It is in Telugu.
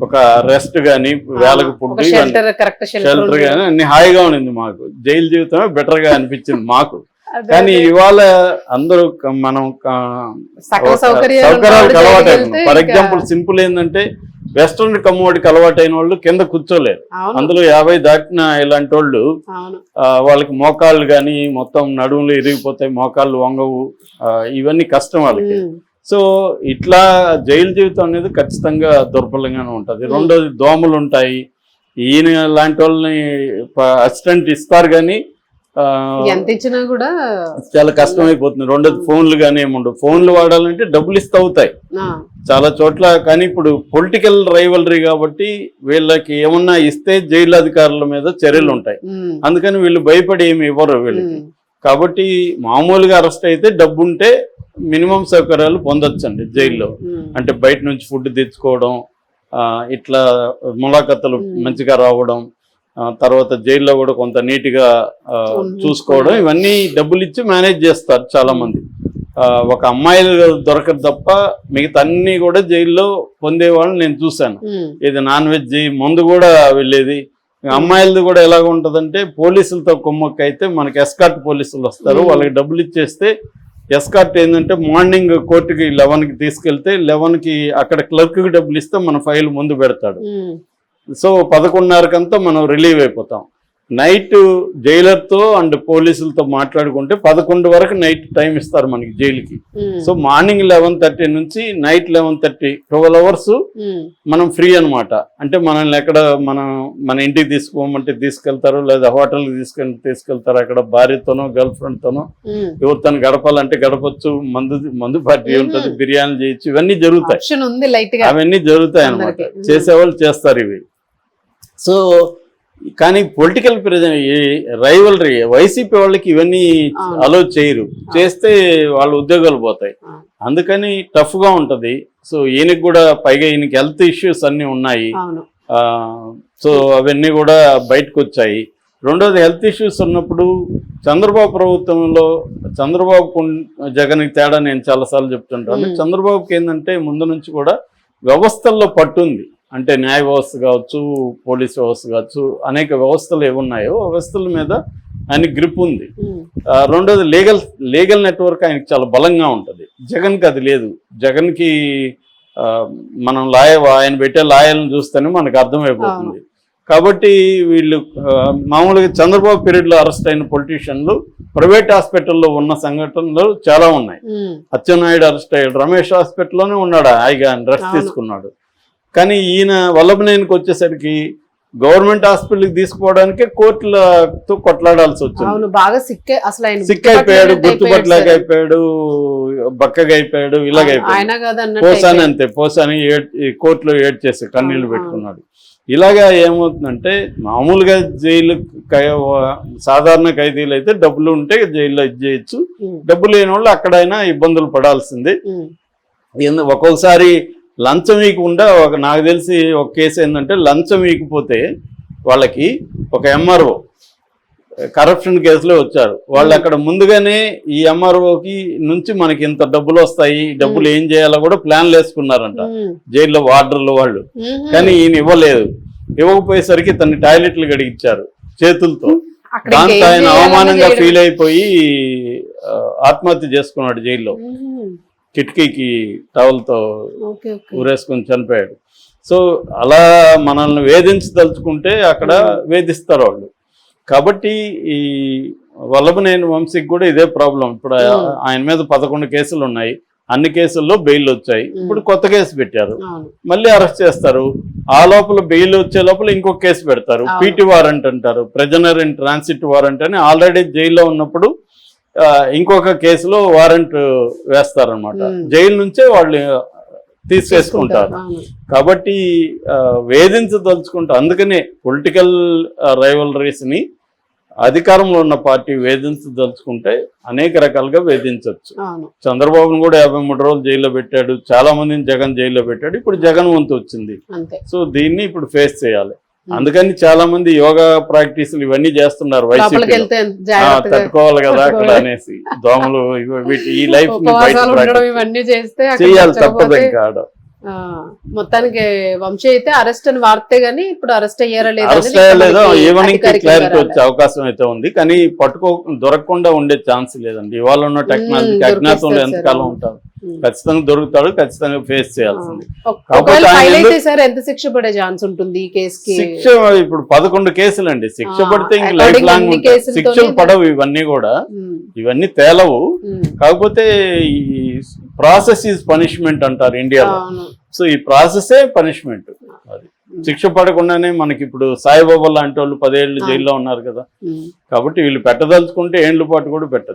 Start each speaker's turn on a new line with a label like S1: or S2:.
S1: ఒక రెస్ట్ గానీ వేలకు ఫుడ్ షెల్టర్ గానీ అన్ని హాయిగా ఉండింది మాకు. జైలు జీవితమే బెటర్ గా అనిపించింది మాకు. కానీ ఇవాళ అందరూ మనం సౌకర్యాలకు అలవాటు అవుతున్నాం. ఫర్ ఎగ్జాంపుల్ సింపుల్ ఏంటంటే వెస్ట్రన్ కమోడికి అలవాటు అయిన వాళ్ళు కింద కూర్చోలేరు. అందులో 50 దాటిన ఇలాంటి వాళ్ళు వాళ్ళకి మోకాళ్ళు కానీ మొత్తం నడుములు ఇరిగిపోతాయి, మోకాళ్ళు వంగవు, ఇవన్నీ కష్టం వాళ్ళకి. సో ఇట్లా జైలు జీవితం అనేది ఖచ్చితంగా దుర్బలంగానే ఉంటుంది. రెండోది దోమలు ఉంటాయి. ఈయన లాంటి వాళ్ళని అసిస్టెంట్ ఇస్తారు కానీ
S2: ఎంత ఇచ్చినా కూడా
S1: చాలా కష్టమైపోతుంది. రెండోది ఫోన్లు కానీ ఏముండవు. ఫోన్లు వాడాలంటే డబ్బులు ఇస్తే అవుతాయి చాలా చోట్ల. కానీ ఇప్పుడు పొలిటికల్ రైవలరీ కాబట్టి వీళ్ళకి ఏమన్నా ఇస్తే జైలు అధికారుల మీద చర్యలు ఉంటాయి. అందుకని వీళ్ళు భయపడి ఏమి ఇవ్వరు వీళ్ళకి. కాబట్టి మామూలుగా అరెస్ట్ అయితే డబ్బు ఉంటే మినిమం సౌకర్యాలు పొందొచ్చండి జైల్లో. అంటే బయట నుంచి ఫుడ్ తెచ్చుకోవడం, ఇట్లా ములాఖతులు మంచిగా రావడం, తర్వాత జైల్లో కూడా కొంత నీట్గా చూసుకోవడం, ఇవన్నీ డబ్బులు ఇచ్చి మేనేజ్ చేస్తారు చాలా మంది. ఒక అమ్మాయిలు దొరకదు తప్ప మిగతా అన్ని కూడా జైల్లో పొందేవాళ్ళని నేను చూశాను. ఇది నాన్ వెజ్ ముందు కూడా వెళ్ళేది. అమ్మాయిలది కూడా ఎలాగ ఉంటుందంటే పోలీసులతో కుమ్మక్క అయితే మనకి ఎస్కార్ట్ పోలీసులు వస్తారు, వాళ్ళకి డబ్బులు ఇచ్చేస్తే ఎస్కార్ట్ ఏంటంటే మార్నింగ్ కోర్టుకి 11కి తీసుకెళ్తే 11కి అక్కడ క్లర్క్కి డబ్బులు ఇస్తే మన ఫైల్ ముందు పెడతాడు. సో 11:30కంతా మనం రిలీవ్ అయిపోతాం. నైట్ జైలర్తో అండ్ పోలీసులతో మాట్లాడుకుంటే 11 వరకు నైట్ టైం ఇస్తారు మనకి జైలుకి. సో మార్నింగ్ 11:30 నుంచి నైట్ 11:30 12 అవర్స్ మనం ఫ్రీ అనమాట. అంటే మనల్ని ఎక్కడ మన ఇంటికి తీసుకోమంటే తీసుకెళ్తారు, లేదా హోటల్కి తీసుకెళ్తారు. అక్కడ భార్యతోనో గర్ల్ ఫ్రెండ్తోనో ఎవరితో గడపాలంటే గడపచ్చు. మందు పార్టీ ఉంటుంది, బిర్యానీ చేయొచ్చు, ఇవన్నీ జరుగుతాయి. అవన్నీ జరుగుతాయి అనమాట. చేసేవాళ్ళు చేస్తారు ఇవి. సో కానీ పొలిటికల్ రైవలరీ వైసీపీ వాళ్ళకి ఇవన్నీ అలో చేయరు. చేస్తే వాళ్ళ ఉద్యోగాలు పోతాయి. అందుకని టఫ్ గా ఉంటది. సో ఈయనకి కూడా పైగా ఈయనకి హెల్త్ ఇష్యూస్ అన్ని ఉన్నాయి. సో అవన్నీ కూడా బయటకు వచ్చాయి. రెండోది హెల్త్ ఇష్యూస్ ఉన్నప్పుడు చంద్రబాబు ప్రభుత్వంలో చంద్రబాబు జగన్కి తేడా నేను చాలాసార్లు చెప్తుంటాను. చంద్రబాబుకి ఏంటంటే ముందు నుంచి కూడా వ్యవస్థల్లో పట్టుంది. అంటే న్యాయ వ్యవస్థ కావచ్చు, పోలీస్ వ్యవస్థ కావచ్చు, అనేక వ్యవస్థలు ఏమున్నాయో వ్యవస్థల మీద ఆయనకి గ్రిప్ ఉంది. రెండోది లీగల్ నెట్వర్క్ ఆయనకి చాలా బలంగా ఉంటుంది. జగన్కి అది లేదు. జగన్కి మనం ఆయన పెట్టే లాయర్లను చూస్తేనే మనకు అర్థమైపోతుంది. కాబట్టి వీళ్ళు మామూలుగా చంద్రబాబు పీరియడ్లో అరెస్ట్ అయిన పొలిటీషియన్లు ప్రైవేట్ హాస్పిటల్లో ఉన్న సంఘటనలు చాలా ఉన్నాయి. అచ్చెన్నాయుడు అరెస్ట్ అయ్యాడు, రమేష్ హాస్పిటల్లోనే ఉన్నాడు, హాయిగా రెస్ట్ తీసుకున్నాడు. కానీ ఈయన వల్లభనేనికి వచ్చేసరికి గవర్నమెంట్ హాస్పిటల్కి తీసుకుపోవడానికే కోర్టులతో కొట్లాడాల్సి వచ్చింది. సిక్ అయిపోయాడు, గుర్తుపట్టలేక అయిపోయాడు, బక్కగా అయిపోయాడు, ఇలాగైపోయాడు. పోసాని అంతే, పోసాని కోర్టులో ఏడ్చేసి కన్నీళ్లు పెట్టుకున్నాడు. ఇలాగా ఏమవుతుందంటే మామూలుగా జైలు సాధారణ ఖైదీలు అయితే డబ్బులు ఉంటే జైల్లో ఇచ్చేయచ్చు, డబ్బు లేని వాళ్ళు అక్కడైనా ఇబ్బందులు పడాల్సిందే. ఒక్కొక్కసారి లంచం ఇవ్వకుండా నాకు తెలిసి ఒక కేసు ఏంటంటే లంచం ఇవ్వకపోతే వాళ్ళకి ఒక ఎంఆర్ఓ కరప్షన్ కేసులో వచ్చారు. వాళ్ళు అక్కడ ముందుగానే ఈ ఎంఆర్ఓకి నుంచి మనకి ఇంత డబ్బులు వస్తాయి, డబ్బులు ఏం చేయాలో కూడా ప్లాన్లు వేసుకున్నారంట జైల్లో వార్డర్లు వాళ్ళు. కానీ ఈయన ఇవ్వలేదు. ఇవ్వకపోయేసరికి తన టాయిలెట్లు గడిగించారు చేతులతో. దాంతో ఆయన అవమానంగా ఫీల్ అయిపోయి ఆత్మహత్య చేసుకున్నాడు జైల్లో. కిటికీకి టవల్తో ఊరేసుకొని చనిపోయాడు. సో అలా మనల్ని వేధించదలుచుకుంటే అక్కడ వేధిస్తారు వాళ్ళు. కాబట్టి ఈ వల్లభనేని వంశీకి కూడా ఇదే ప్రాబ్లం. ఇప్పుడు ఆయన మీద 11 కేసులు ఉన్నాయి. అన్ని కేసుల్లో బెయిల్ వచ్చాయి. ఇప్పుడు కొత్త కేసు పెట్టారు, మళ్ళీ అరెస్ట్ చేస్తారు. ఆ లోపల బెయిల్ వచ్చే లోపల ఇంకొక కేసు పెడతారు. పీటీ వారెంట్ అంటారు, ప్రిజనర్ ఇన్ ట్రాన్సిట్ వారెంట్ అని. ఆల్రెడీ జైల్లో ఉన్నప్పుడు ఇంకొక కేసులో వారెంట్ వేస్తారనమాట. జైలు నుంచే వాళ్ళు తీసేసుకుంటారు. కాబట్టి వేధించదలుచుకుంటారు. అందుకనే పొలిటికల్ రైవలరీస్ ని అధికారంలో ఉన్న పార్టీ వేధించదలుచుకుంటే అనేక రకాలుగా వేధించవచ్చు. చంద్రబాబును కూడా 53 రోజులు జైల్లో పెట్టాడు, చాలా మందిని జగన్ జైల్లో పెట్టాడు. ఇప్పుడు జగన్ వంతు వచ్చింది. సో దీన్ని ఇప్పుడు ఫేస్ చేయాలి. అందుకని చాలా మంది యోగా ప్రాక్టీసులు ఇవన్నీ చేస్తున్నారు. వైసీపీ తట్టుకోవాలి కదా అక్కడ అనేసి దోమలు ఈ లైఫ్ ని చేయాలి, తప్పదు ఇంకా.
S2: మొత్తానికి వంశీ అయితే అరెస్ట్ అని వార్తే గానీ ఇప్పుడు అరెస్ట్ అయ్యారా లేదా
S1: అరెస్ట్ అయ్యలేదో ఈవినింగ్ క్లారిటీ వచ్చే అవకాశం అయితే ఉంది, కానీ దొరకకుండా ఉండే ఛాన్స్ లేదండి. ఇవాళ ఉన్న టెక్నాలజీకి అజ్ఞాతంలో ఎంతకాలం ఉంటారు, ఖచ్చితంగా దొరుకుతాడు, ఖచ్చితంగా ఫేస్ చేయాల్సింది. కాకపోతే
S2: ఎంత శిక్ష పడే ఛాన్స్ ఉంటుంది ఈ కేసుకి?
S1: శిక్ష ఇప్పుడు 11 కేసులు అండి, శిక్ష పడితే ఇంక లైఫ్ లాంగ్ ఉంటాయి. శిక్షలు పడవు ఇవన్నీ కూడా, ఇవన్నీ తేలవు. కాకపోతే ఈ ప్రాసెస్ ఈజ్ పనిష్మెంట్ అంటారు ఇండియాలో. సో ఈ ప్రాసెసే పనిష్మెంట్. అది శిక్ష పడకుండానే మనకి ఇప్పుడు సాయిబాబా లాంటి వాళ్ళు 10 ఏళ్ళు జైల్లో ఉన్నారు కదా, కాబట్టి వీళ్ళు పెట్టదలుచుకుంటే ఏళ్ళ పాటు కూడా పెట్టదు.